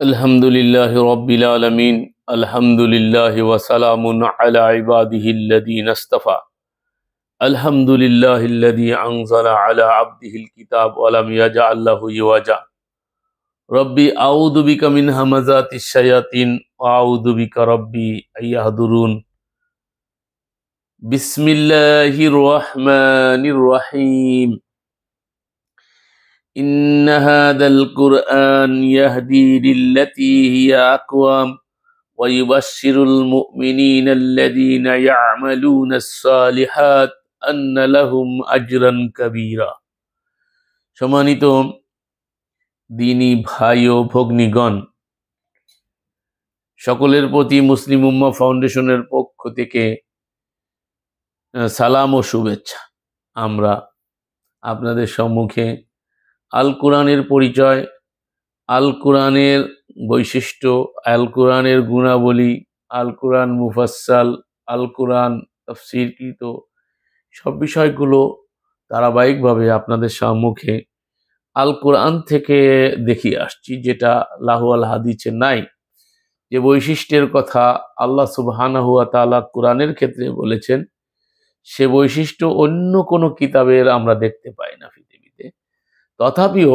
अल्हम्दुलिल्लाहि रब्बिल आलमीन अल्हम्दुलिल्लाहि व सलामुन अला इबादिहिल्लज़ीना इस्तफ़ा अल्हम्दुलिल्लाहिल्लज़ी अंज़ला अला अब्दिहिल किताब व लम यजअल लहु इवजा रब्बी अऊज़ु बिका मिन हमाज़ातिश शयातीन व अऊज़ु बिका रब्बी अय्यहदुरून बिस्मिल्लाहिर रहमानिर रहीम इन्न हादल कुरआन यहदी लिल्लती हिया अक़वाम व युबश्शिरुल मुमिनीनल्लज़ीना यअमलूनस्सालिहात अन्ना लहुम अजरन कबीरा। सम्मानित दीनी भाई ও ভগ্নীগণ, সকলের প্রতি মুসলিম উম্মাহ ফাউন্ডেশনের পক্ষ থেকে সালাম ও শুভেচ্ছা। আমরা আপনাদের সম্মুখে আল কোরআনের পরিচয়, আল কোরআনের বৈশিষ্ট্য, আল কোরআনের গুণাবলী, আল কোরআন মুফাসসাল, আল কোরআন তাফসীরকৃত সব বিষয়গুলো ধারাবাহিকভাবে আপনাদের সম্মুখে আল কোরআন থেকে দেখিয়ে আসছি, যেটা লাহুয়াল হাদিসে নাই। যে বৈশিষ্ট্যের কথা আল্লাহ সুবহানাহু ওয়া তাআলা কোরআনের ক্ষেত্রে বলেছেন, সে বৈশিষ্ট্য অন্য কোনো কিতাবের আমরা দেখতে পাই না পৃথিবীতে। তথাপিও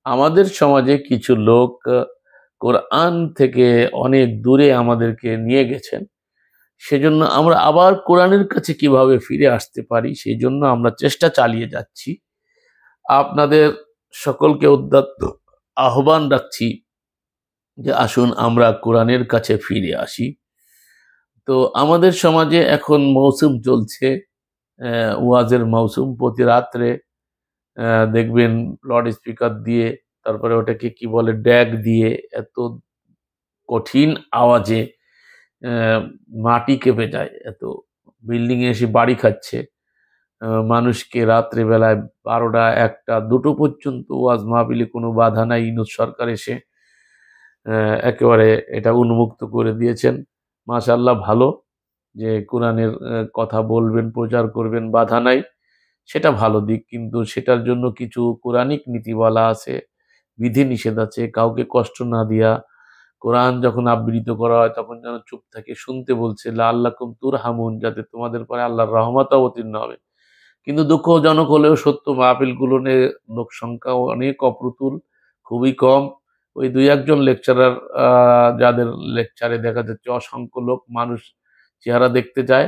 আমাদের সমাজে কিছু লোক কোরআন থেকে অনেক দূরে আমাদেরকে নিয়ে গেছেন। সেজন্য আমরা আবার কোরআনের কাছে কিভাবে ফিরে আসতে পারি, সেই জন্য আমরা চেষ্টা চালিয়ে যাচ্ছি। আপনাদের সকলকে উদ্যত আহ্বান রাখছি যে আসুন আমরা কোরআনের কাছে ফিরে আসি। তো আমাদের সমাজে এখন মৌসুম চলছে, ওয়াজের মৌসুম। প্রতি রাত্রে দেখবেন লাউড স্পিকার দিয়ে, তারপরে ওটাকে কি বলে, ড্যাগ দিয়ে এত কঠিন আওয়াজে মাটি কেঁপে যায়, এত বিল্ডিংয়ে এসে বাড়ি খাচ্ছে মানুষকে। রাত্রেবেলায় 12টা, 1টা, 2টো পর্যন্ত ওয়াজ মাহফিলে কোনো বাধা নাই। ইউনূস সরকার এসে একেবারে এটা উন্মুক্ত করে দিয়েছেন। মাশাআল্লাহ, ভালো যে কোরআনের কথা বলবেন, প্রচার করবেন, বাধা নাই, সেটা ভালো দিক। কিন্তু সেটার জন্য কিছু কোরআনিক নীতিমালা আছে, বিধিনিষেধ আছে। কাউকে কষ্ট না দিয়া, কোরআন যখন আবৃত্তি করা হয় তখন যেন চুপ থাকে। শুনতে বলছে লাআল্লাকুম তুরহামুন, যাতে তোমাদের পরে আল্লাহর রহমত অবতীর্ণ হবে। কিন্তু দুঃখজনক হলেও সত্য, মাহফিলগুলোতে লোক সংখ্যা অনেক অপ্রতুল, খুবই কম। ওই 2-1 জন লেকচারার, যাদের লেকচারে দেখা যাচ্ছে অসংখ্য লোক মানুষ চেহারা দেখতে যায়।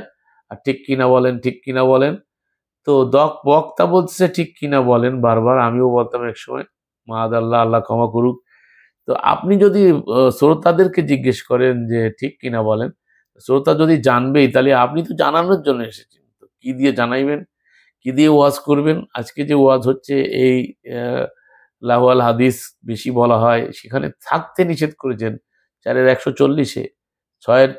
আর ঠিক কিনা বলেন, ঠিক কিনা বলেন। তো বক্তা বলছে ঠিক কিনা বলেন বারবার, আমিও বলতাম একসময়, মাআদাল্লাহ, আল্লাহ ক্ষমা করুক। তো আপনি যদি শ্রোতাদেরকে জিজ্ঞেস করেন যে ঠিক কিনা বলেন, শ্রোতা যদি জানবেই, তাহলে আপনি তো জানানোর জন্য এসেছেন। তো কি দিয়ে জানাইবেন, কি দিয়ে ওয়াজ করবেন? আজকে যে ওয়াজ হচ্ছে, এই লাহুয়াল হাদিস বেশি বলা হয়, সেখানে থাকতে নিষেধ করেছেন। 4-এর 140-এ, 6-এর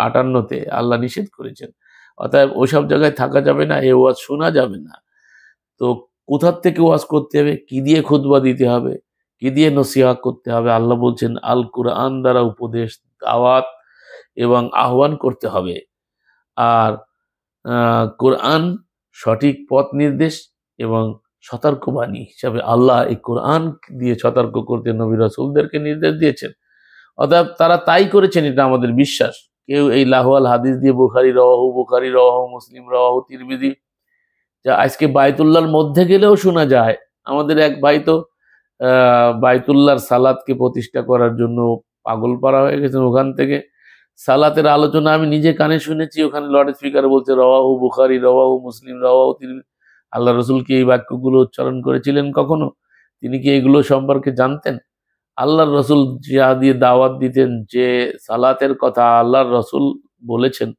58-তে আল্লাহ নিষেধ করেছেন। অতএব ওইসব জায়গায় থাকা যাবে না, এই ওয়াজ শোনা যাবে না। তো কোথার থেকে ওয়াজ করতে হবে, কি দিয়ে খুতবা দিতে হবে, কি দিয়ে নসিহত করতে হবে? আল্লাহ বলছেন আল কোরআন দ্বারা উপদেশ, দাওয়াত এবং আহ্বান করতে হবে। আর কোরআন সঠিক পথ নির্দেশ এবং সতর্কবাণী হিসাবে আল্লাহ এই কোরআন দিয়ে সতর্ক করতে নবী রাসূলদেরকে নির্দেশ দিয়েছেন। অতএব তারা তাই করেছেন, এটা আমাদের বিশ্বাস। কেউ এই লাহুয়াল হাদিস দিয়ে বুখারী রাওয়াহু মুসলিম রাওয়াহু তিরমিজি, যা আজকে বায়তুল্লাহর মধ্যে গেলেও শোনা যায়। আমাদের এক ভাই তো বায়তুল্লাহর সালাতকে প্রতিষ্ঠা করার জন্য পাগল পারা হয়ে গেছেন। ওখান থেকে সালাতের আলোচনা আমি নিজে কানে শুনেছি, ওখানে লাউড স্পিকারে বলছে রাওয়াহু বুখারী, রাওয়াহু মুসলিম, রাওয়াহু তিরমিজি। আল্লাহ রসুল কি এই বাক্যগুলো উচ্চারণ করেছিলেন কখনো? তিনি কি এগুলো সম্পর্কে জানতেন? আল্লাহর রসুল যা দিয়ে দাওয়াত দিতেন, যে সালাতের কথা আল্লাহর রসুল বলেছেন।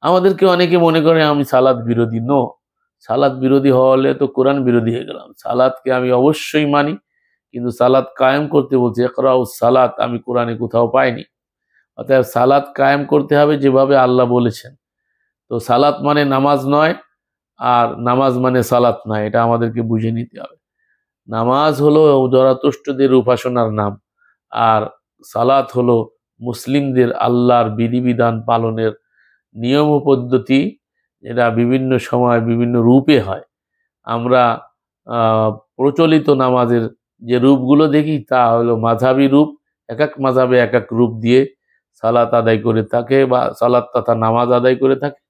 আমাদেরকে অনেকে মনে করে আমি সালাত বিরোধী। নো, সালাত বিরোধী হলে তো কোরআন বিরোধী হয়ে গেলাম। সালাতকে আমি অবশ্যই মানি, কিন্তু সালাত কায়েম করতে বলছে ইকরাউস সালাত, আমি কোরআনে কোথাও পাইনি। অতএব সালাত কায়েম করতে হবে যেভাবে আল্লাহ বলেছেন। তো সালাত মানে নামাজ নয়, আর নামাজ মানে সালাত নয়, এটা আমাদেরকে বুঝে নিতে হবে। নামাজ হলো জরাতুষ্টদের উপাসনার নাম, আর সালাত হলো মুসলিমদের আল্লাহর বিধিবিধান পালনের নিয়ম ও পদ্ধতি, যেটা বিভিন্ন সময় বিভিন্ন রূপে হয়। আমরা প্রচলিত নামাজের যে রূপগুলো দেখি তা হলো মাযহাবী রূপ, এক এক মাযহাবে এক এক রূপ দিয়ে সালাত আদায় করে থাকে বা সালাত তথা নামাজ আদায় করে থাকে,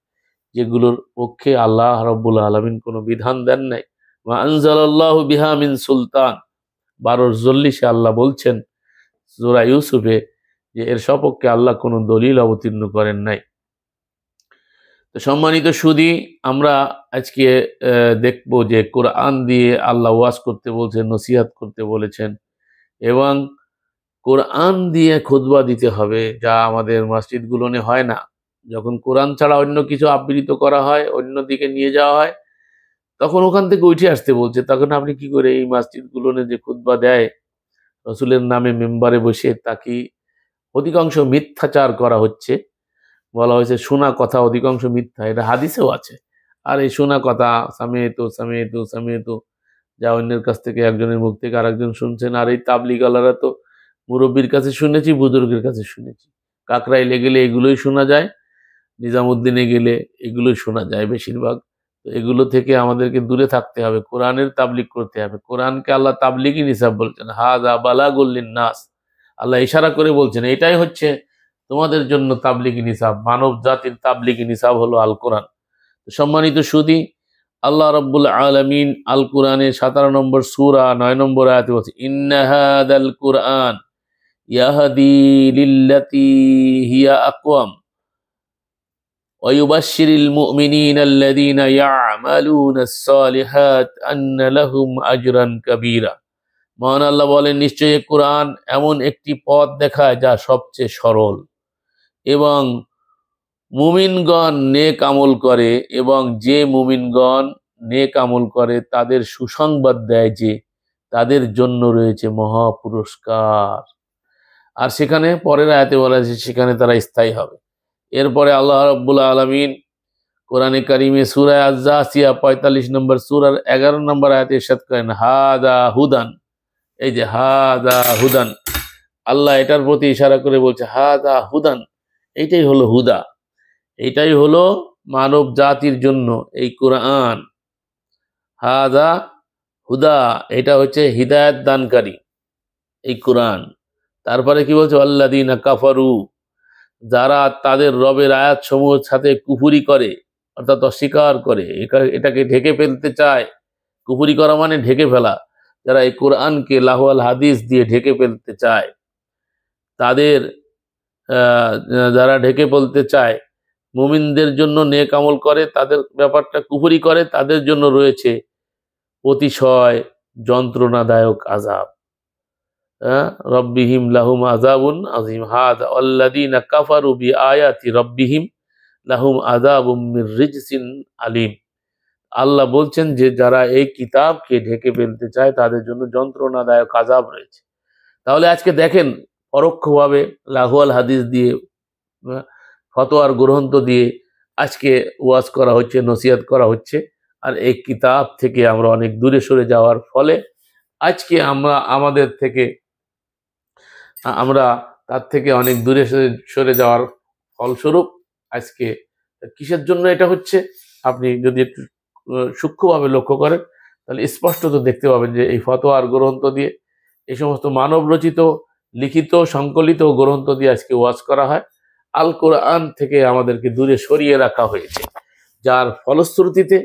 যেগুলোর পক্ষে আল্লাহ রাব্বুল আলামিন কোনো বিধান দেন নাই। ওয়া আনজালাল্লাহু বিহা মিন সুলতান, 12:40 আল্লাহ বলছেন সূরা ইউসুফে যে এর সপক্ষে আল্লাহ কোনো দলিল অবতীর্ণ করেন নাই। তো সম্মানিত সুধী, আমরা আজকে দেখব যে কোরআন দিয়ে আল্লাহ ওয়াজ করতে বলছেন, নসিহত করতে বলেছেন, এবং কোরআন দিয়ে খুতবা দিতে হবে, যা আমাদের মসজিদগুলোনে হয় না। যখন কোরআন ছাড়া অন্য কিছু আবৃত্তি করা হয়, অন্য দিকে নিয়ে যাওয়া হয়, তখন ওখান থেকে উঠে আসতে বলছে। তখন আপনি কি করে এই মসজিদগুলোনে যে খুতবা দেয় রসুলের নামে মেম্বারে বসে, তা কি অধিকাংশ মিথ্যাচার করা হচ্ছে। বলা হয়েছে শোনা কথা অধিকাংশ মিথ্যা, এটা হাদিসেও আছে। আর এই শোনা কথা সামিয়েতু সামিয়েতু সামিয়েতু, যা অন্যের কাছ থেকে একজনের মুখ থেকে আরেকজন শুনছেন। আর এই তাবলিগালারা তো মুরব্বীর কাছে শুনেছি, বুজুর্গের কাছে শুনেছি, কাকরাইলে গেলে এগুলোই শোনা যায়, নিজামুদ্দিনে গেলে এগুলোই শোনা যায় বেশিরভাগ। তো এগুলো থেকে আমাদেরকে দূরে থাকতে হবে, কোরআনের তাবলিগ করতে হবে। কোরআনকে আল্লাহ তাবলিগি নিসাব বলছেন, হাযা বালাগুল লিন্নাস। আল্লাহ ইশারা করে বলছেন এটাই হচ্ছে তোমাদের জন্য তাবলিগি নিসাব, মানব জাতির তাবলিগি নিসাব হলো আল কোরআন। সম্মানিত সুধী, আল্লাহ রাব্বুল আলামিন আল কোরআনে 17 নম্বর সূরা 9 নম্বর আয়াতে বলছে, ইন্না হাদাল কুরআন ইয়াহদি লিল্লাতী হিয়া আকওয়াম ওয়া ইউবাশশিরুল মুমিনিনা আল্লাযীনা ইয়া'মালুনাস সালিহাত আন্না লাহুম আজরান কাবীরা। মহান আল্লাহ বলেন, নিশ্চয়ই কোরআন এমন একটি পথ দেখায় যা সবচেয়ে সরল, এবং মুমিনগণ নেক আমল করে, এবং যে মুমিনগণ নেক আমল করে তাদের সুসংবাদ দেয় যে তাদের জন্য রয়েছে মহা পুরস্কার। আর সেখানে পরের আয়াতে বলা আছে সেখানে তারা স্থায়ী হবে। এরপরে আল্লাহ রাব্বুল আলামিন কোরআনে কারিমে সূরা আয-যাসিয়া 45 নম্বর সূরার 11 নম্বর আয়াতে ইরশাদ করেন, হাদা হুদান। এই যে হাদা হুদান, আল্লাহ এটার প্রতি ইশারা করে বলছে হাদা হুদান, এইটাই হলো হুদা, এইটাই হলো মানব জাতির জন্য এই কোরআন। হাদা হুদা, এটা হচ্ছে হিদায়াত দানকারী এই কোরআন। তারপরে কি বলছে, আল্লাযীনা কাফারু, যারা তাদের রবের আয়াত সমূহের সাথে কুফরি করে, অর্থাৎ অস্বীকার করে, এটাকে ঢেকে ফেলতে চায়। কুফরি করা মানে ঢেকে ফেলা। যারা এই কোরআনকে লাহওয়াল হাদিস দিয়ে ঢেকে ফেলতে চায়, তাদের যারা ঢেকে ফেলতে চায়, মুমিনদের জন্য নেক আমল করে, তাদের ব্যাপারটা কুফরি করে, তাদের জন্য রয়েছে অতিশয় যন্ত্রণাদায়ক আযাব। রব্বিহিম লাহুম আযাবুন আযীম। হাযা আল্লাযীনা কাফারু বিআয়াতি রব্বিহিম লাহুম আযাবুম মির রিজসিন আলীম। আল্লাহ বলছেন যে যারা এই কিতাবকে ঢেকে ফেলতে চায় তাদের জন্য যন্ত্রণাদায়ক আযাব রয়েছে। তাহলে আজকে দেখেন, পরোক্ষভাবে লাহওয়াল হাদিস দিয়ে, ফতোয়ার গ্রন্থ দিয়ে আজকে ওয়াজ করা হচ্ছে, নসিহত করা হচ্ছে। আর এই কিতাব থেকে আমরা অনেক দূরে সরে যাওয়ার ফলে আজকে আমরা তার থেকে অনেক দূরে সরে যাওয়ার ফলস্বরূপ আজকে কিসের জন্য এটা হচ্ছে, আপনি যদি একটু সূক্ষ্মভাবে লক্ষ্য করেন তাহলে স্পষ্টত দেখতে পাবেন যে এই ফতোয়ার গ্রন্থ দিয়ে, এই সমস্ত মানব রচিত লিখিত সংকলিত গ্রন্থ দিয়ে আজকে ওয়াজ করা হয়। আল কোরআন থেকে আমাদেরকে দূরে সরিয়ে রাখা হয়েছে, যার ফলশ্রুতিতে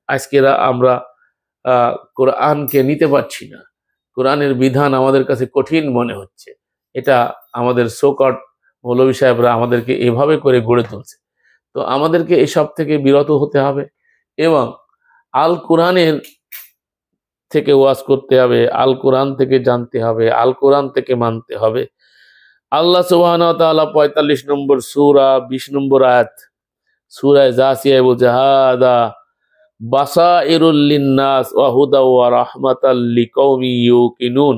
আজকে আমরা কোরআনকে নিতে পারছি না। কোরআনের বিধান আমাদের কাছে কঠিন মনে হচ্ছে। এটা আমাদের সোকট মৌলভী সাহেবরা আমাদেরকে এভাবে করে গড়ে তুলছে। তো আমাদেরকে এসব থেকে বিরত হতে হবে এবং আল কোরআনের থেকে ওয়াজ করতে হবে, আল কোরআন থেকে জানতে হবে, আল কোরআন থেকে মানতে হবে। আল্লাহ সুবহানাহু ওয়া তাআলা 45 নম্বর সূরা 20 নম্বর আয়াত সূরা যাসিয়ায় বলছে, হাদা বাসাইরুল লিন্নাস ওয়া হুদা ওয়া রাহমাতাল লিকাউমি ইউকিনুন।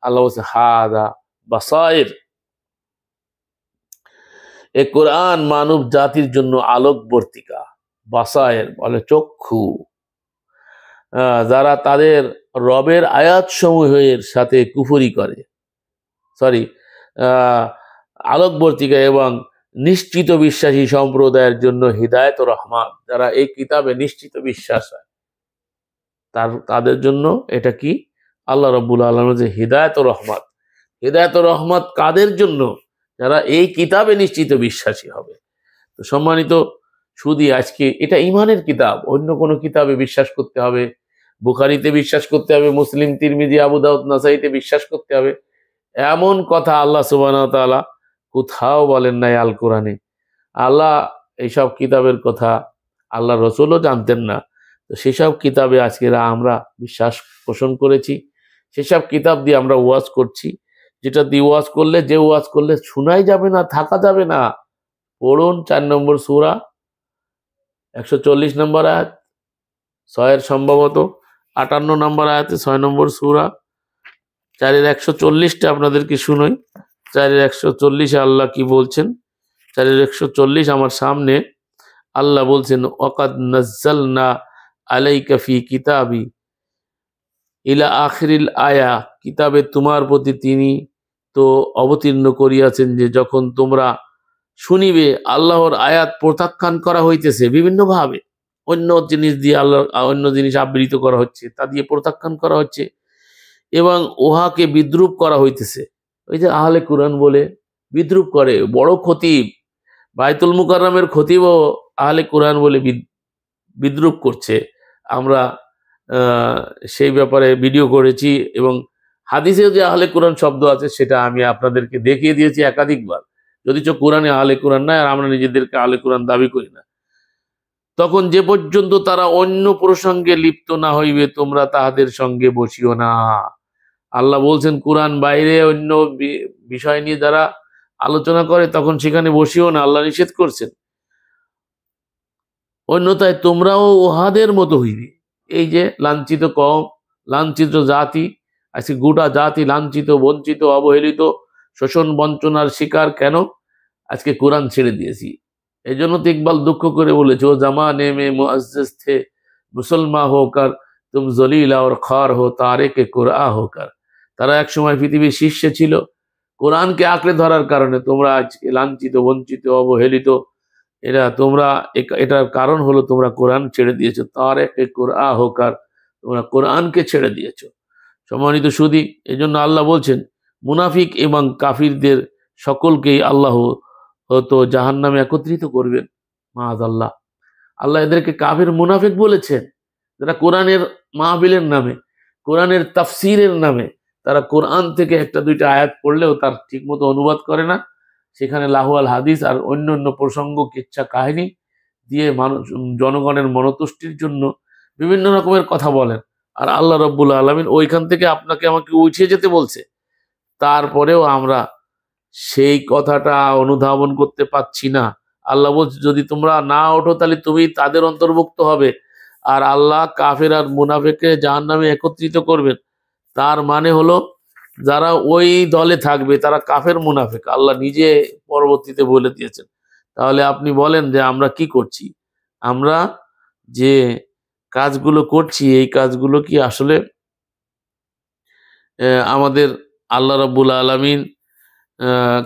আল্লাহ বলছে হাদা বাসাইর, এ কোরআন মানব জাতির জন্য আলোকবর্তিকা। বাসায়ের বলে চক্ষু, যারা তাদের রবের আয়াত সমূহের সাথে কুফরি করে, আলোকবর্তিকা এবং নিশ্চিত বিশ্বাসী সম্প্রদায়ের জন্য হিদায়াত ও রহমান। যারা এই কিতাবে নিশ্চিত বিশ্বাস হয় তাদের জন্য এটা কি, আল্লাহ রাব্বুল আলামিন যে হিদায়াত ও রহমত। হেদায়েত ও রহমত কাদের জন্য? যারা এই কিতাবে নিশ্চিত বিশ্বাসী হবে। তো সম্মানিত সুধী, আজকে এটা ইমানের কিতাব, অন্য কোনো কিতাবে বিশ্বাস করতে হবে, বুখারীতে বিশ্বাস করতে হবে, মুসলিম, তিরমিজি, আবু দাউদ, নাসাইতে বিশ্বাস করতে হবে, এমন কথা আল্লাহ সুবহানাহু ওয়া তাআলা কোথাও বলেন নাই আল কোরআনে। আল্লাহ এইসব কিতাবের কথা আল্লাহ রসুলও জানতেন না। তো সেসব কিতাবে আজকে আমরা বিশ্বাস পোষণ করেছি, সেসব কিতাব দিয়ে আমরা ওয়াজ করছি, যেটা দিয়ে ওয়াজ করলে, যে ওয়াজ করলে শোনাই যাবে না, থাকা যাবে না। পড়ুন 4 নম্বর সূরা 140 নম্বর আয়াত, 6 সম্ভবত 58 নম্বর আয়াতে 6 নম্বর সূরা 4 140টা আপনাদেরকে শুনোই। 4 140 আল্লাহ কি বলছেন? 4 140 আমার সামনে আল্লাহ বলছেন, ওয়াকাদ নাজ্জালনা আলাইকা ফি কিতাবি ইলা আখিরিল আয়া, কিতাবে তোমার প্রতি তিনি তো অবতীর্ণ করিয়াছেন যে যখন তোমরা শুনিবে আল্লাহর আয়াত প্রত্যাখ্যান করা হইতেছে বিভিন্নভাবে, অন্য জিনিস দিয়ে আল্লাহ, অন্য জিনিস আবৃত করা হচ্ছে, তা দিয়ে প্রত্যাখ্যান করা হচ্ছে এবং উহাকে বিদ্রুপ করা হইতেছে। ওই যে আহলে কুরআন বলে বিদ্রুপ করে, বড় খতিব, বাইতুল মুকাররমের খতিবও আহলে কুরআন বলে বিদ্রুপ করছে। আমরা সেই ব্যাপারে ভিডিও করেছি এবং হাদিসেও যে আহলে কুরআন শব্দ আছে সেটা আমি আপনাদেরকে দেখিয়ে দিয়েছি একাধিকবার, যদিচ কোরআনে আহলে কুরআন নাই আর আমরা নিজেদেরকে আহলে কুরআন দাবি করি না। তখন যে পর্যন্ত তারা অন্য প্রসঙ্গে লিপ্ত না হইবে তোমরা তাহাদের সঙ্গে বসিও না। আল্লাহ বলছেন কোরআন বাইরে অন্য বিষয় নিয়ে যারা আলোচনা করে তখন সেখানে বসিও না, আল্লাহ নিষেধ করছেন। অন্যথায় তোমরাও উহাদের মতো হইবে। এই যে লাঞ্ছিত কওম, লাঞ্ছিত জাতি, আজকে গোটা জাতি লাঞ্ছিত, বঞ্চিত, অবহেলিত, শোষণ বঞ্চনার শিকার। কেন? আজকে কোরআন ছেড়ে দিয়েছি। এই জন্য তো ইকবাল দুঃখ করে বলেছে, ও জামানে মে মুআজ্জিজ থে মুসলমান হোকার তুম জলিলা और খার হো তারেকে কুরআ হোকার। তারা এক সময় পৃথিবীর শীর্ষে ছিল, কোরআনকে আঁকড়ে ধরার কারণে তোমরা আজ লাঞ্ছিত, বঞ্চিত, অবহেলিত। এটার কারণ হলো তোমরা কোরআন ছেড়ে দিয়েছো, তারেকে কুরআ হোকার, তোমরা কোরআনকে ছেড়ে দিয়েছো। সম্মানিত সুধী, এই জন্য আল্লাহ বলছেন মুনাফিক এবং কাফিরদের সকলকেই আল্লাহ তো জাহান্নামে একত্রিত করবেন। মাআযাল্লাহ, আল্লাহ এদেরকে কাফির মুনাফিক বলেছেন, যারা কোরআনের মাহফিলের নামে, কোরআনের তাফসীরের নামে তারা কোরআন থেকে একটা দুইটা আয়াত পড়লেও তার ঠিকমতো অনুবাদ করে না, সেখানে লাহুয়াল হাদিস আর অন্য অন্য প্রসঙ্গ, কিচ্ছা কাহিনী দিয়ে মানুষ, জনগণের মনতুষ্টির জন্য বিভিন্ন রকমের কথা বলেন। আর আল্লাহ রাব্বুল আলামিন ওইখান থেকে আপনাকে আমাকে উঠে যেতে বলছে, তারপরেও আমরা সেই কথাটা অনুধাবন করতে পাচ্ছি না। আল্লাহ বলছে যদি তোমরা না ওঠো তাহলে তুমি তাদের অন্তর্ভুক্ত হবে, আর আল্লাহ কাফের আর মুনাফিককে জাহান্নামে একত্রিত করবেন। তার মানে হলো যারা ওই দলে থাকবে তারা কাফের মুনাফিক, আল্লাহ নিজে পরবর্তীতে বলে দিয়েছেন। তাহলে আপনি বলেন যে আমরা কি করছি? আমরা যে কাজগুলো করছি এই কাজগুলো কি আসলে আমাদের আল্লাহ রাব্বুল আলামিন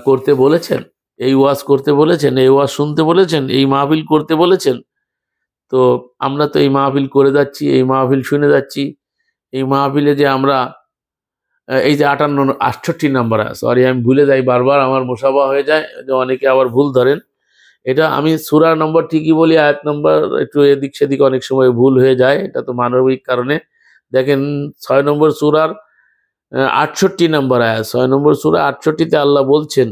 করতে বলেছেন? এই ওয়াজ করতে বলেছেন, এই ওয়াজ শুনতে বলেছেন, এই মাহফিল করতে বলেছেন? তো আমরা তো এই মাহফিল করে যাচ্ছি, এই মাহফিল শুনে যাচ্ছি। এই মাহফিলে যে আমরা এই যে 58 নাম্বার, সরি আমি ভুলে যাই বারবার, আমার মুসাফা হয়ে যায়, যে অনেকে আবার ভুল ধরেন। এটা আমি সূরা নম্বর ঠিকই বলি, আয়াত নম্বর একটু এদিক সেদিক অনেক সময় ভুল হয়ে যায়, এটা তো মানবিক কারণে। দেখেন 6 নম্বর সূরার 68 নম্বর আয়াত, 6 নম্বর সূরা 68-তে আল্লাহ বলছেন,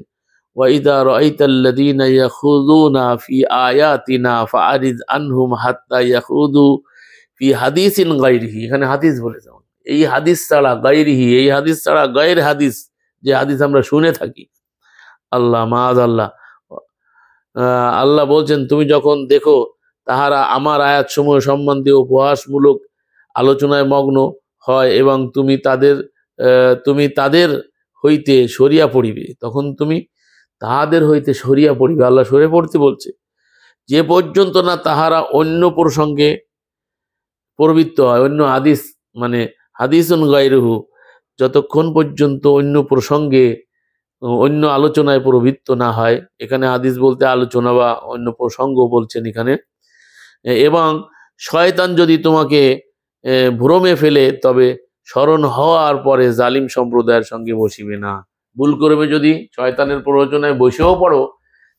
ওয়াইদা রাআইতাল্লাযীনা ইয়াখুযুনা ফি আয়াতিনা ফাআরিদ আনহুম হাত্তা ইয়াখুযু ফি হাদিসিন গায়রিহি। এখানে হাদিস বলেছে, এই হাদিস ছাড়া গায়রিহি, এই হাদিস ছাড়া গায়ের হাদিস, যে হাদিস আমরা শুনে থাকি। আল্লাহ মাআযাল্লাহ, আল্লাহ বলছেন তুমি যখন দেখো তাহারা আমার আয়াতসমূহ সম্বন্ধে উপহাসমূলক আলোচনায় মগ্ন হয় এবং তুমি তাদের হইতে সরিয়া পড়িবে, তখন তুমি তাহাদের হইতে সরিয়া পড়িবে। আল্লাহ সরে পড়তে বলছে। যে পর্যন্ত না তাহারা অন্য প্রসঙ্গে প্রবৃত্ত হয়, অন্য হাদিস মানে হাদিসুন গায়রুহু, যতক্ষণ পর্যন্ত অন্য প্রসঙ্গে, অন্য আলোচনায় প্রবৃত্ত না হয়, এখানে হাদিস বলতে আলোচনা বা অন্য প্রসঙ্গ বলছেন এখানে, এবং শয়তান যদি তোমাকে ভ্রমে ফেলে তবে স্মরণ হওয়ার পরে জালিম সম্প্রদায়ের সঙ্গে বসিবে না। ভুল করবে যদি শয়তানের প্ররোচনায় বসেও পড়ো,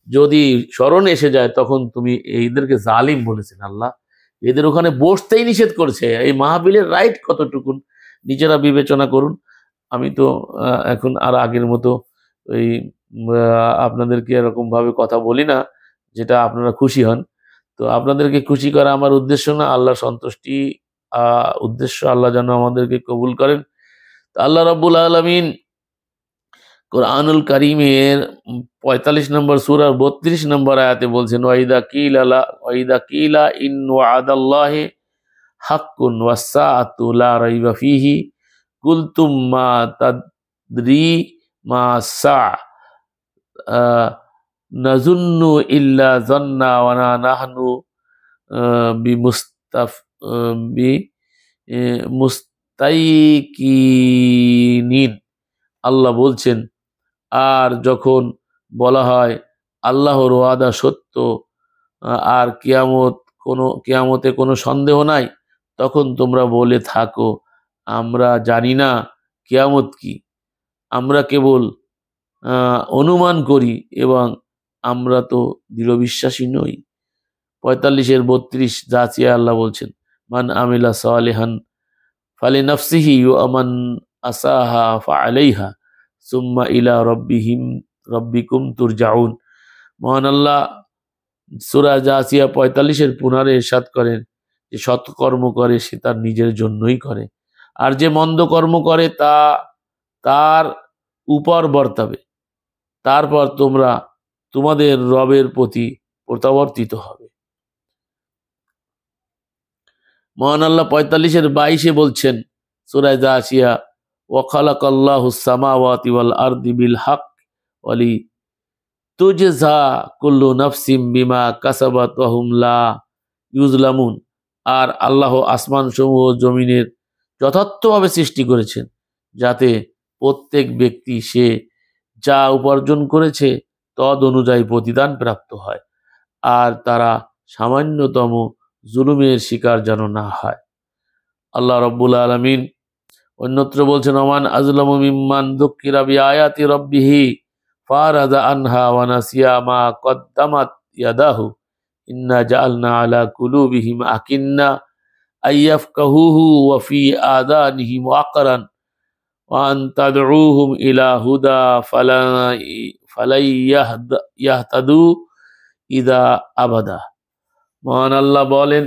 যদি স্মরণ এসে যায় তখন তুমি এইদেরকে জালিম বলেছেন আল্লাহ, এদের ওখানে বসতেই নিষেধ করছে, এই মাহফিলের রাইট কতটুকুন নিজেরা বিবেচনা করুন। আমি তো এখন আর আগের মতো ওই আপনাদেরকে এরকম ভাবে কথা বলি না যেটা আপনারা খুশি হন। তো আপনাদেরকে খুশি করা আমার উদ্দেশ্য না, আল্লাহ সন্তুষ্টি উদ্দেশ্য। আল্লাহ যেন আমাদেরকে কবুল করেন। আল্লাহ রাব্বুল আলামিন কোরআনুল কারীমের ৪৫ নম্বর সূরার ৩২ নম্বর আয়াতে বলছেন, ওয়াইদা কিলা ইন ওয়াদাল্লাহি হাক্কুন ওয়াসসাআতু লা রাইবা ফিহি কুলতুম মা তাদরি মা সা নাজুন্নু ইল্লা জান্না ওয়া নাহনু বিমুস্তাফ বি মুস্তাইকিনিন। আল্লাহ বলছেন, আর যখন বলা হয় আল্লাহর ওয়াদা সত্য আর কিয়ামতে কোনো সন্দেহ নাই, তখন তোমরা বলে থাকো আমরা জানি না কিয়ামত কি, আমরা কেবল অনুমান করি এবং আমরা তো দৃঢ় বিশ্বাসী নই। ৪৫-এর ৩২ জাচিয়া আল্লাহ বলছেন, মান আমিলা সালিহান ফালিনাফসিহি ওয়া মান আসাহা ফাআলাইহা সুম্মা ইলা রব্বিকুম তুরজাউন। মহান আল্লাহ সূরা জাসিয়া ৪৫-এর পুনরায় ইরশাদ করেন যে সৎকর্ম করে সে তার নিজের জন্যই করে, আর যে মন্দ কর্ম করে তা তার উপর বর্তাবে, তারপর তোমরা তোমাদের রবের প্রতি প্রত্যাবর্তিত হবে। মহান আল্লাহ ৪৫-এর ২২-এ বলছেন সূরা জাসিয়া, ওয়া খালাকাল্লাহুস সামাওয়াতি ওয়াল আরদি বিল হক ওয়ালি তুজজা কুল্লু নাফসিম বিমা কাসাবাত ওয়া হুম লা ইউজলামুন। আর আল্লাহ আসমান সমূহ জমিনের যথার্থভাবে সৃষ্টি করেছেন যাতে প্রত্যেক ব্যক্তি সে যা উপার্জন করেছে তদ অনুযায়ী প্রতিদান প্রাপ্ত হয়, আর তারা সামান্যতম জুলুমের শিকার যেন না হয়। আল্লাহ রাব্বুল আলামিন অন্যত্র বলছেন, ওমান আযলামু মিম্মান যুক্কিরা বিআয়াতি রাব্বিহি ফারাদা আনহা ওয়া নাসিয়া মা কদ্দামাত ইয়াদাহু ইন্না জাআলনা আলা কুলুবিহিম আকিন্না আইয়াফকাহুহু ওয়া ফি আযানিহিম ওয়াকরান ওয়া আন তাদউহুম ইলা হুদা ফালাইয়াহতাদু ইদা আবাদা। মহান আল্লাহ বলেন,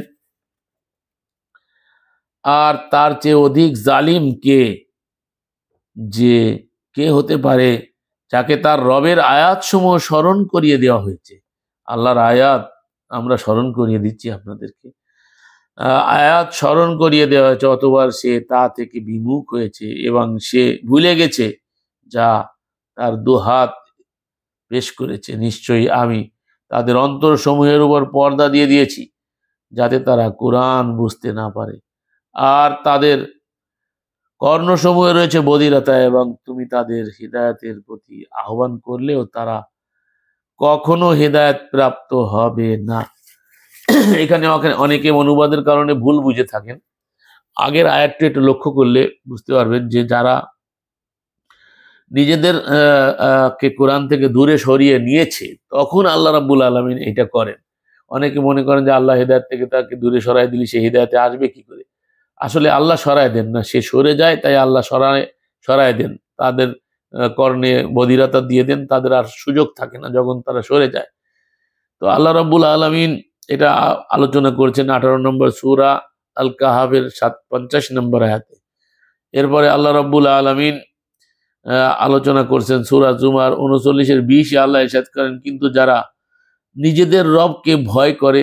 আর তার চেয়ে অধিক জালিম কে হতে পারে যাকে তার রবের আয়াত সমূহ স্মরণ করিয়ে দেওয়া হয়েছে। আল্লাহর আয়াত আমরা স্মরণ করিয়ে দিচ্ছি আপনাদেরকে, আয়াত স্মরণ করিয়ে দেওয়া হয়েছে, অতবার সে তা থেকে বিমুখ হয়েছে এবং সে ভুলে গেছে যা তার দুহাত পেশ করেছে। নিশ্চয়ই আমি তাদের অন্তর সমূহের উপর পর্দা দিয়ে দিয়েছি যাতে তারা কোরআন বুঝতে না পারে, আর তাদের কর্ণসমূহে রয়েছে বধিরতা, এবং তুমি তাদের হিদায়াতের প্রতি আহ্বান করলেও তারা কখনো হিদায়াত প্রাপ্ত হবে না। এখানে অনেকে অনুবাদের কারণে ভুল বুঝে থাকেন। আগের আয়াতটি একটু লক্ষ্য করলে বুঝতে পারবেন যে যারা নিজেদের কে কোরআন থেকে দূরে সরিয়ে নিয়েছে তখন আল্লাহ রাব্বুল আলামিন এটা করেন। অনেকে মনে করেন যে আল্লাহ হিদায়াত থেকে তাকে দূরে সরাই দিলে সে হিদায়াতে আসবে কি করে। আসলে আল্লাহ সরায় দেন না, সে সরে যায়, তাই আল্লাহ সরায় দেন, তাদের কর্ণে বধিরতা দিয়ে দেন, তাদের আর সুযোগ থাকে না যখন তারা সরে যায়। তো আল্লাহ রাব্বুল আলামিন এটা আলোচনা করেছেন ১৮ নম্বর সূরা আল কাহাফের ৫০ নম্বর আয়াতে। এরপরে আল্লাহ রাব্বুল আলামিন আলোচনা করছেন সূরা জুমার ৩৯-এর ২০-এ আল্লাহ ইরশাদ করেন, কিন্তু যারা নিজেদের রবকে ভয় করে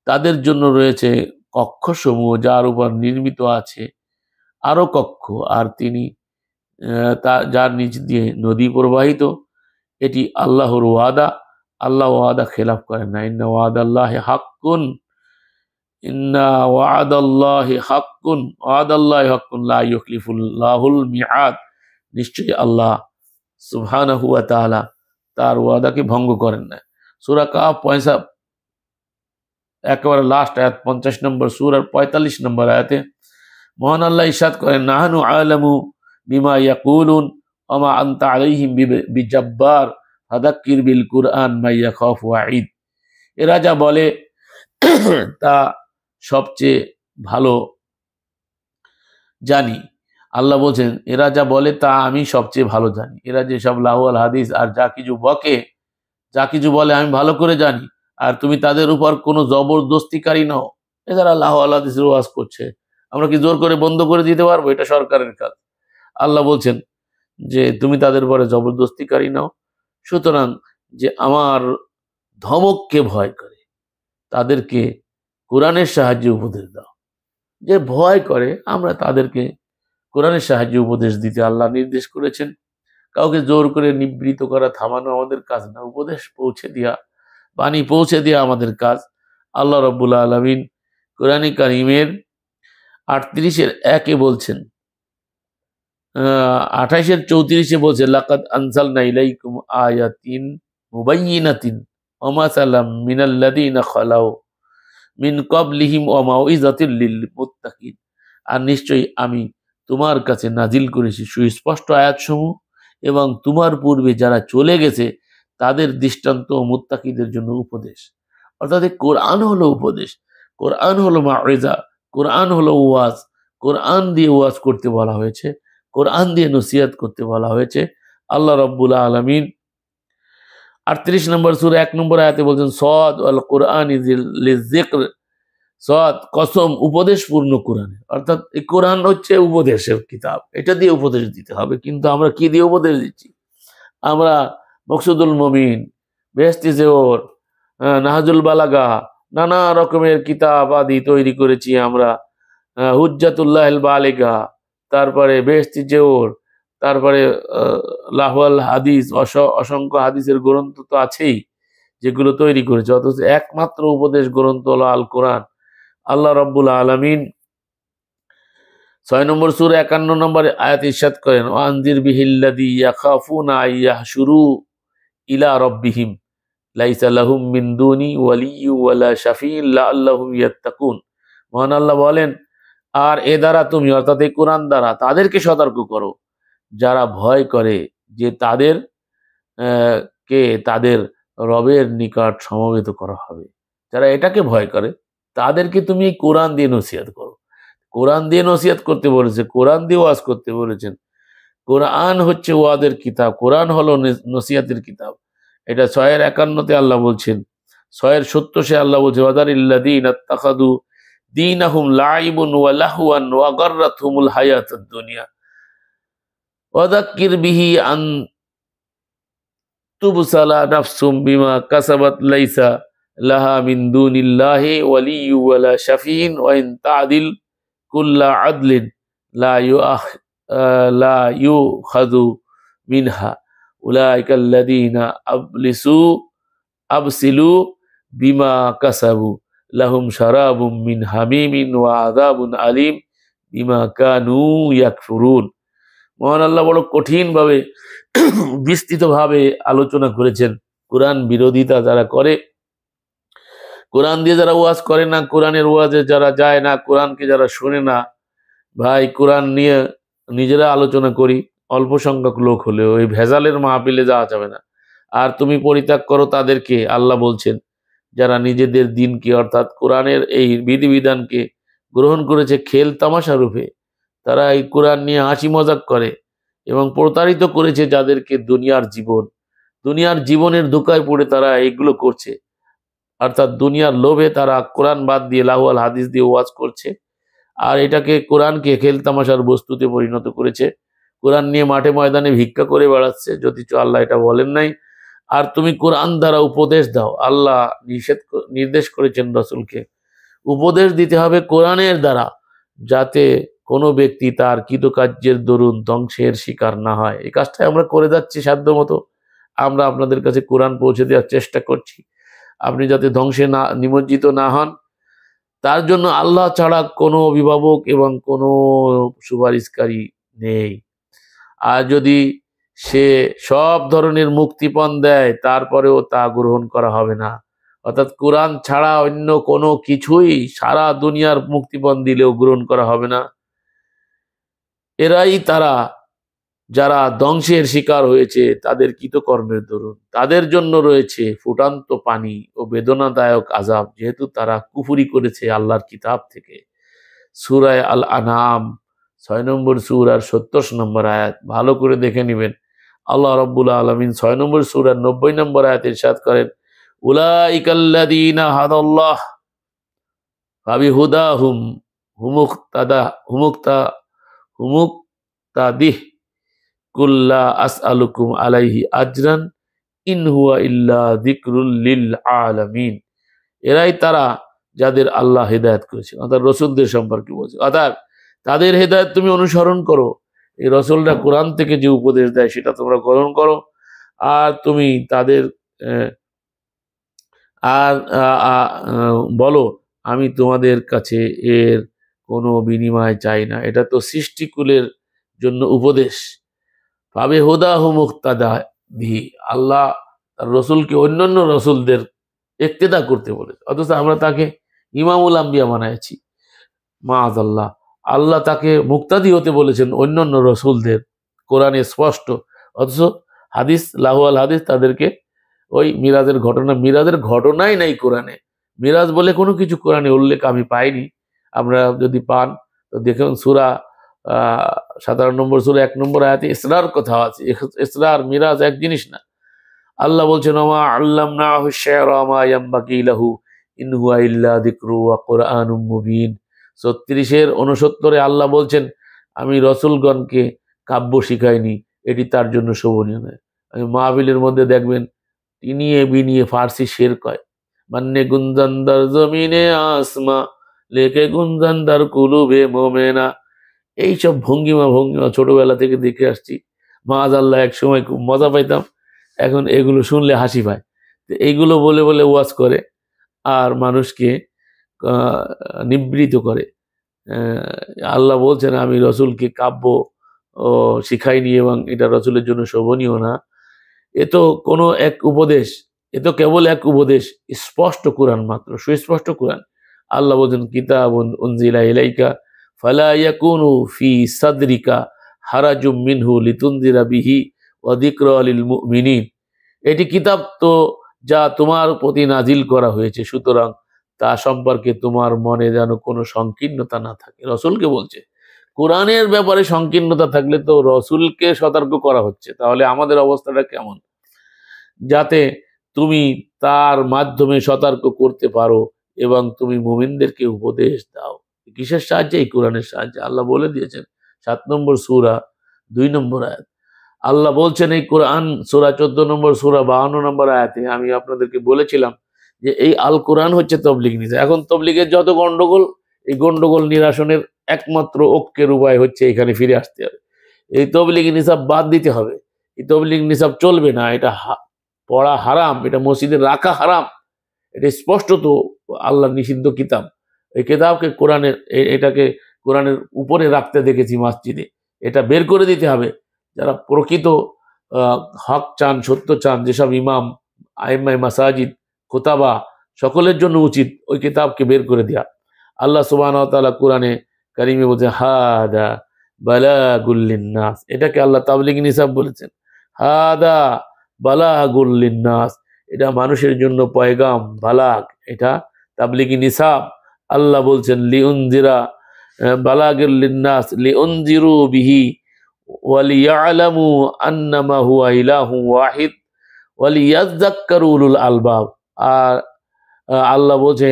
তাদের জন্য রয়েছে কক্ষসমূহ যার উপর নির্মিত আছে আরো কক্ষ, আর তিনি যার নিচ দিয়ে নদী প্রবাহিত। এটি আল্লাহর ওয়াদা, আল্লাহ ওয়াদা খেলাফ করেন না। ইন্না ওয়াদাল্লাহি হাক্কুন, ইন্না ওয়াদাল্লাহি হাক্কুন, ওয়াদাল্লাহি হাক্কুন লা ইউখলিফুল্লাহুল মিআদ। নিশ্চয়ই আল্লাহ সুবহানাহু ওয়া তাআলা তার ওয়াদাকে ভঙ্গ করেন না। সূরা কাহফ একেবারে লাস্ট আয়াত ৫০ নম্বর সূরার ৪৫ নম্বর আয়াতে মহান আল্লাহ ইরশাদ করেন, নাহনু আ'লামু বিমা ইয়াকুলুন ওমা আনতা আলাইহিম বিজাব্বার ফাযাক্কির বিল কুরআন মান ইয়াখাফু ওয়াঈদ। এরা যা বলে তা সবচেয়ে ভালো জানি। আল্লাহ বলছেন এরা যা বলে তা আমি সবচেয়ে ভালো জানি। এরা যেসব লাহওয়াল হাদিস আর যা কিছু বকে, যা কিছু বলে আমি ভালো করে জানি। আর তুমি তাদের উপর কোনো জবরদস্তিকারী নও। এছাড়া লাহওয়াল হাদিসের ওয়াজ করছে, আমরা কি জোর করে বন্ধ করে দিতে পারবো? এটা সরকারের কাজ। আল্লাহ বলছেন যে তুমি তাদের উপরে জবরদস্তিকারী নও। সুতরাং যে আমার ধমককে ভয় করে তাদেরকে কোরআনের সাহায্যে উপদেশ দাও। যে ভয় করে আমরা তাদেরকে কোরআনের সাহায্যে উপদেশ দিতে আল্লাহ নির্দেশ করেছেন। কাউকে জোর করে নিবৃত করা, থামানো আমাদের কাজ না। উপদেশ পৌঁছে দেওয়া, বাণী পৌঁছে দেওয়া আমাদের কাজ। আল্লাহ রাব্বুল আলামিন কোরআনে কারীমের 38-1 বলছেন, 28-34 বলছেন, লাকাদ আনজালনা ইলাইকুম আয়াতিন মুবাইয়িনাতিন ওয়া মাসালাম মিনাল্লাযিনা খালাউ মিন ক্বাবলিহিম ওয়া মাউইযাতিল লিল মুত্তাকিন। আর নিশ্চয়ই আমি তোমার কাছে নাজিল করেছি সুস্পষ্ট আয়াতসমূহ এবং তোমার পূর্বে যারা চলে গেছে তাদের দৃষ্টান্ত ও মুত্তাকিদের জন্য উপদেশ। অর্থাৎ কোরআন হলো উপদেশ, কোরআন হলো মাউইযা, কোরআন হলো ওয়াজ। কোরআন দিয়ে ওয়াজ করতে বলা হয়েছে, কোরআন দিয়ে নসিহত করতে বলা হয়েছে। আল্লাহ রাব্বুল আলামিন 38 নম্বর সূরা 1 নম্বর আয়াতে বলছেন, সদ আল কোরআন লিযিকর, সদ কসম উপদেশপূর্ণ কোরআনে। অর্থাৎ এই কোরআন হচ্ছে উপদেশের কিতাব, এটা দিয়ে উপদেশ দিতে হবে। কিন্তু আমরা কি দিয়ে উপদেশ দিচ্ছি? আমরা মকসুদুল মুমিন, বেহেশতি জেওর, নাহজুল বালাগা, নানা রকমের কিতাব আদি তৈরি করেছি আমরা। হুজ্জাতুল্লাহিল বালিগা, তারপরে বেহেশতি জেওর, তারপরে লাহওয়াল হাদিস, অসংখ্য হাদিসের গ্রন্থ তো আছেই যেগুলো তৈরি করেছে। অথচ একমাত্র উপদেশ গ্রন্থ হলো আল কোরআন। আল্লাহ রাব্বুল আলামিন 6 নম্বর সূরা 51 নম্বর আয়াত ইরশাদ করেন, ওয়ানজির বিহিল্লাযী ইয়াখাফুনা আইয়াহশুরু ইলা রাব্বিহিম লাইসা লাহুম মিন দুনি ওয়ালিয়্যু ওয়ালা শাফিউন লাআল্লাহুম ইয়াত্তাকুন। মহান আল্লাহ বলেন, আর এ দ্বারা তুমি, অর্থাৎ এই কোরআন দ্বারা তাদেরকে সতর্ক করো যারা ভয় করে যে তাদের কে তাদের রবের নিকট সমবেত করা হবে। যারা এটাকে ভয় করে তাদেরকে তুমি এই কোরআন দিয়ে নসিহত করো। কোরআন দিয়ে নসিহত করতে বলেছে, কোরআন দিয়ে ওয়াজ করতে বলেছেন। কোরআন হচ্ছে ওয়াজের কিতাব, কোরআন হলো নসিহতের কিতাব। এটা 6-51 আল্লাহ বলছেন। 6-70 আল্লাহ বলছে, ওয়াদারিল্লাযীনা ইত্তাখাযু দীনাহুম লাইবুন ওয়া লাহওয়ান ওয়া গাররাতহুমুল হায়াতুদ দুনিয়া ওয়াযাক্কির বিহি আন তুবসালা নাফসুম বিমা কাসাবাত লাইসা লাহা মিন দুনিল্লাহি ওয়ালিয়্যু ওয়ালা শাফিউন ওয়া ইন তা'দিল কুল্লা আদলিন লা ইউখাযু মিনহা উলাইকাল্লাযীনা আবসিলু বিমা কাসাবু লাহুম শারাবুম মিন হামিমিন ওয়া আযাবুন আলীম বিমা কানু ইয়াকফুরুন। মহান আল্লাহ বড় কঠিনভাবে বিস্তৃতভাবে আলোচনা করেছেন কোরআন বিরোধিতা যারা করে, কোরআন দিয়ে যারা ওয়াজ করে না, কোরআনের ওয়াজে যারা যায় না, কোরআনকে যারা শোনে না। ভাই, কোরআন নিয়ে নিজেরা আলোচনা করি, অল্প সংখ্যক লোক হলেও ওই ভেজালের মাহফিলে যাওয়া যাবে না। আর তুমি পরিত্যাগ করো তাদেরকে, আল্লাহ বলছেন, যারা নিজেদের দিনকে অর্থাৎ কোরআনের এই বিধিবিধানকে গ্রহণ করেছে খেল তামাশা রূপে। তারা এই কোরআন নিয়ে হাসি মজাক করে এবং প্রতারিত করেছে যাদেরকে দুনিয়ার জীবনের ধোঁকায় পড়ে তারা এইগুলো করছে। অর্থাৎ দুনিয়ার লোভে তারা কোরআন বাদ দিয়ে লাহওয়াল হাদিস দিয়ে ওয়াজ করছে। আর এটাকে কোরআনকে খেল তামাশার বস্তুতে পরিণত করেছে। কোরআন নিয়ে মাঠে ময়দানে ভিক্ষা করে বেড়াচ্ছে, যদিচ আল্লাহ এটা বলেন নাই। আর তুমি কোরআন দ্বারা উপদেশ দাও। আল্লাহ নির্দেশ করেছেন রাসূলকে উপদেশ দিতে হবে কোরআনের দ্বারা, যাতে কোনো ব্যক্তি তার কৃতকার্যের দরুন ধ্বংসের শিকার না হয়। এই কাজটাই আমরা করে যাচ্ছি সাধ্যমতো। আমরা আপনাদের কাছে কোরআন পৌঁছে দেওয়ার চেষ্টা করছি, আপনি যাতে ধ্বংসে না নিমজ্জিত না হন। তার জন্য আল্লাহ ছাড়া কোনো অভিভাবক এবং কোনো সুপারিশকারী নেই। আর যদি সে সব ধরনের মুক্তিপণ দেয় তারপরেও তা গ্রহণ করা হবে না। অর্থাৎ কোরআন ছাড়া অন্য কোনো কিছুই সারা দুনিয়ার মুক্তিপণ দিলেও গ্রহণ করা হবে না। এরাই তারা যারা ধ্বংসের শিকার হয়েছে তাদের কৃতকর্মের দরুন তাদের জন্য রয়েছে ফুটান্ত পানি ও বেদনাদায়ক আযাব, যেহেতু তারা কুফরি করেছে আল্লাহর কিতাব থেকে। সূরা আল আনআম ৬ নম্বর সূরার ৭০ নম্বর আয়াত ভালো করে দেখে নেবেন। আল্লাহ রাব্বুল আলামিন ৬ নম্বর সূরার ৯০ নম্বর আয়াতে ইরশাদ করেন, উলাইকাল্লাযীনা হাদাল্লাহ ফাবিহুদাহুম হুমুক্তাদিহ কুল্লা আসআলুকুম আলাইহি আজরান ইন হুয়া ইল্লা যিকরুল লিল আলামিন। এরাই তারা যাদের আল্লাহ হেদায়েত করেছেন, অর্থাৎ রসুলদের সম্পর্কে বলছে। অর্থাৎ তাদের হেদায়েত তুমি অনুসরণ করো, এই রসুলরা কোরআন থেকে যে উপদেশ দেয় সেটা তোমরা গ্রহণ করো, আর তুমি তাদের আর বলো আমি তোমাদের কাছে এর কোনো বিনিময় চাই না, এটা তো সৃষ্টিকুলের জন্য উপদেশ। পাবে হুদা হু মুক্তাদা দিহি, আল্লাহ তার রসুলকে অন্যান্য রসুলদের ইক্তেদা করতে বলেছে, অথচ আমরা তাকে ইমামুল আম্বিয়া বানাইছি। মাআযাল্লাহ, আল্লাহ তাকে মুক্তাদি হতে বলেছেন অন্যান্য রসুলদের, কোরআনে স্পষ্ট। অথচ হাদিস লাহুয়াল হাদিস তাদেরকে ওই মিরাজের ঘটনাই নাই কোরআনে। মিরাজ বলে কোনো কিছু কোরআনে উল্লেখ আমি পাইনি। আমরা যদি পান তো দেখুন সূরা ১৭ নম্বর সূরা ১ নম্বর আয়াতে ইসরার কথা আছে। ইসরার মিরাজ এক জিনিস না। আল্লাহ বলছেন, ওমা আল্লামনাহু শি'রা মা ইয়ামবাগি লাহু ইন হুয়া ইল্লা যিকরু ওয়া কুরআনুম মুবিন। ৩৬-এর ৬৯-এ আল্লাহ বলছেন, আমি রসুলগণকে কাব্য শিখাইনি, এটি তার জন্য শোভনীয় নয়। আমি মাহফিলের মধ্যে দেখবেন টিনিয়ে বিনিয়ে ফার্সি শের কয়, মান্নে গুঞ্জানদার জমিনে আসমা লেকে গুঞ্জানদার কুলুবে মোমেনা। এইসব ভঙ্গিমা ছোটবেলা থেকে দেখে আসছি। মাআযাল্লাহ এক সময় খুব মজা পাইতাম, এখন এগুলো শুনলে হাসি পায়। তো এইগুলো বলে বলে ওয়াজ করে আর মানুষকে নিবৃত করে। আল্লাহ বলছেন আমি রসুলকে কাব্য শিখাইনি এবং এটা রসুলের জন্য শোভনীয় না। এ তো কোনো এক উপদেশ, এ তো কেবল এক উপদেশ, স্পষ্ট কোরআন মাত্র, সুস্পষ্ট কোরআন। আল্লাহ বলছেন, কিতাবুন উনজিলা ইলাইকা ফালা ইয়াকুনু ফি সাদরিকা হারাজুম মিনহু লিতুনজিরা বিহি ওয়া যিকরা লিল মুমিনিন। এটি কিতাব তো যা তোমার প্রতি নাজিল করা হয়েছে, সুতরাং তা সম্পর্কে তোমার মনে যেন কোনো সংকীর্ণতা না থাকে। রসুলকে বলছে। কোরআনের ব্যাপারে সংকীর্ণতা থাকলে তো রসুলকে সতর্ক করা হচ্ছে, তাহলে আমাদের অবস্থাটা কেমন? যাতে তুমি তার মাধ্যমে সতর্ক করতে পারো এবং তুমি মুমিনদেরকে উপদেশ দাও। কিসের সাহায্যে? এই কোরআনের সাহায্যে। আল্লাহ বলে দিয়েছেন ৭ নম্বর সূরা ২ নম্বর আয়াত। আল্লাহ বলছেন এই কোরআন সূরা ১৪ নম্বর সূরা ৫২ নম্বর আয়াতে, আমি আপনাদেরকে বলেছিলাম যে এই আল কোরআন হচ্ছে তবলিগ নিসা। এখন তবলিগের যত গন্ডগোল, এই গন্ডগোল নিরাসনের একমাত্র ঐক্যের উপায় হচ্ছে এখানে ফিরে আসতে হবে। এই তবলিগ নিসাব বাদ দিতে হবে। এই তবলিগ নিসাব চলবে না, এটা পড়া হারাম, এটা মসজিদে রাখা হারাম, এটা স্পষ্ট তো আল্লাহর নিষিদ্ধ কিতাব। এই কিতাবকে এটাকে কোরআনের উপরে রাখতে দেখেছি মসজিদে, এটা বের করে দিতে হবে। যারা প্রকৃত হক চান, সত্য চান, যেসব ইমাম, আইম্মায়ে মাসাজিদ, খোতাবা, সকলের জন্য উচিত ওই কিতাবকে বের করে দেয়া। আল্লাহ সুবহানাহু ওয়া তাআলা কোরআনে কারিমে বলছে, হাদা বালাগুল লিন্নাস, এটাকে আল্লাহ তাবলিগ নিসাব বলেছেন। হাদা বালাগুল লিন্নাস, এটা মানুষের জন্য পয়গাম, বালাগ, এটা তাবলিগি নিসাব। আল্লাহ বলছেন লিউনজিরা বালাগুল লিন্নাস লিউনজিরু বিহি ওয়ালিয়ালামু আন্নামা হুয়া ইলাহু ওয়াহিদ ওয়ালিয়াযাক্কারু উলুল আলবাব। আর আল্লাহ বলছেন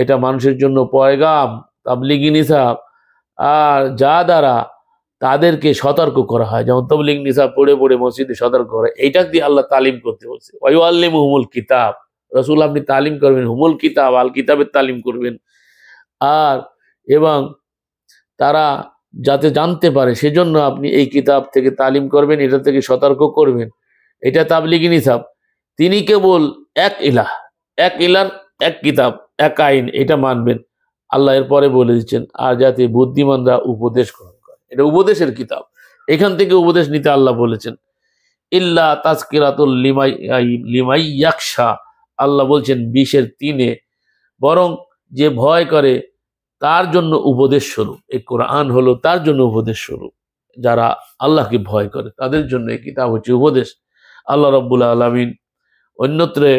এটা মানুষের জন্য পয়গাম, তাবলিগি নিসাব, আর যা দ্বারা তাদেরকে সতর্ক করা হয়, যেমন তাবলিগ নিসাব পড়ে পড়ে মসজিদে সতর্ক করে, এইটা দিয়ে আল্লাহ তালিম করতে বলছে। ওয়ায়ুআল্লিমুহুমুল কিতাব, রাসূল আপনি তালিম করবেন, হুমুল কিতাব, আল কিতাবের তালিম করবেন। আর এবং তারা যাতে জানতে পারে সেজন্য আপনি এই কিতাব থেকে তালিম করবেন, এটা থেকে সতর্ক করবেন। এটা তাবলিগি নিসাব। তিনি কেবল এক ইলাহ, এক ইলার এক কিতাব, এক আইন, এটা মানবেন। আল্লাহ এরপরে বলে দিচ্ছেন, আর যাতে বুদ্ধিমানরা উপদেশ গ্রহণ করে, এটা উপদেশের কিতাব, এখান থেকে উপদেশ নিতে আল্লাহ বলেছেন। ইল্লা তাজকিরাতুল লিমাই ইয়াকশা, আল্লাহ বলছেন ২০-৩, বরং যে ভয় করে তার জন্য উপদেশ স্বরূপ। এই কোরআন হলো তার জন্য উপদেশ স্বরূপ। যারা আল্লাহকে ভয় করে তাদের জন্য এই কিতাব হচ্ছে উপদেশ। আল্লাহ রাব্বুল আলামিন অন্যত্রে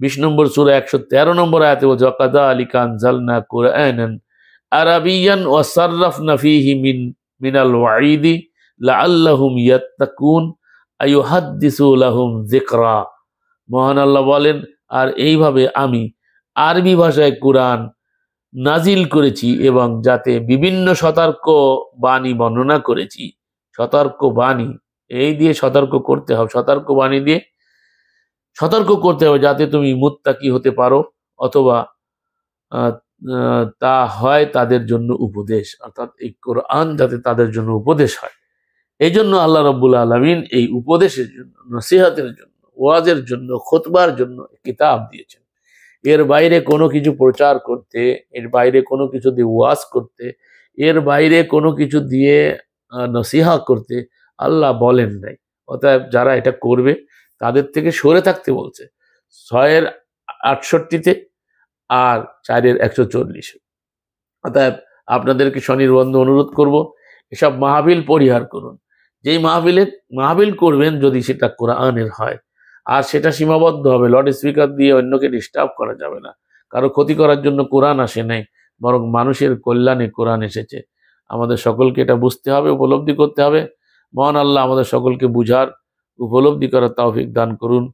20 নম্বর সূরা 113 নম্বর আয়াতে বলছে, কাযালিকা আনজালনা কুরআনান আরাবিয়ান ওয়া সাররাফনা ফীহি মিনাল ওয়াঈদি লাআল্লাহুম ইয়াত্তাকুন আয়ুহাদ্দিসু লাহুম যিকরা। মহান আল্লাহ বলেন, আর এইভাবে আমি আরবি ভাষায় কুরআন নাজিল করেছি এবং যাতে বিভিন্ন সতর্ক বাণী বর্ণনা করেছি। সতর্ক বাণী এই দিয়ে সতর্ক করতে হবে, সতর্ক বাণী দিয়ে সতর্ক করতে হবে যাতে তুমি মুত্তাকি হতে পারো, অথবা তা হয় তাদের জন্য উপদেশ, অর্থাৎ এই কোরআন যাতে তাদের জন্য উপদেশ হয়। এই জন্য আল্লাহ রাব্বুল আলামিন এই উপদেশের জন্য, নসিহতের জন্য, ওয়াজের জন্য, খুতবার জন্য কিতাব দিয়েছেন। এর বাইরে কোনো কিছু প্রচার করতে, এর বাইরে কোনো কিছু দিয়ে ওয়াজ করতে, এর বাইরে কোনো কিছু দিয়ে নসিহা করতে আল্লাহ বলেন নাই। অতএব যারা এটা করবে তাদের থেকে সরে থাকতে বলছে 6-68 আর 4-140। অতএব আপনাদেরকে স্বনির্বন্ধ অনুরোধ করব, এসব মাহফিল পরিহার করুন। যেই মাহফিল করবেন যদি সেটা কোরআনের হয়, আর সেটা সীমাবদ্ধ হবে, লাউড স্পিকার দিয়ে অন্যকে ডিস্টার্ব করা যাবে না। কারো ক্ষতি করার জন্য কোরআন আসে নাই, বরং মানুষের কল্যাণে কোরআন এসেছে। আমাদের সকলকে এটা বুঝতে হবে, উপলব্ধি করতে হবে। মহান আল্লাহ আমাদের সকলকে বুঝার, উপলব্ধি করার তৌফিক দান করুন।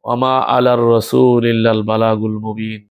ওমা আলার রাসূল ইল্লাল বালাগুল মুবিন।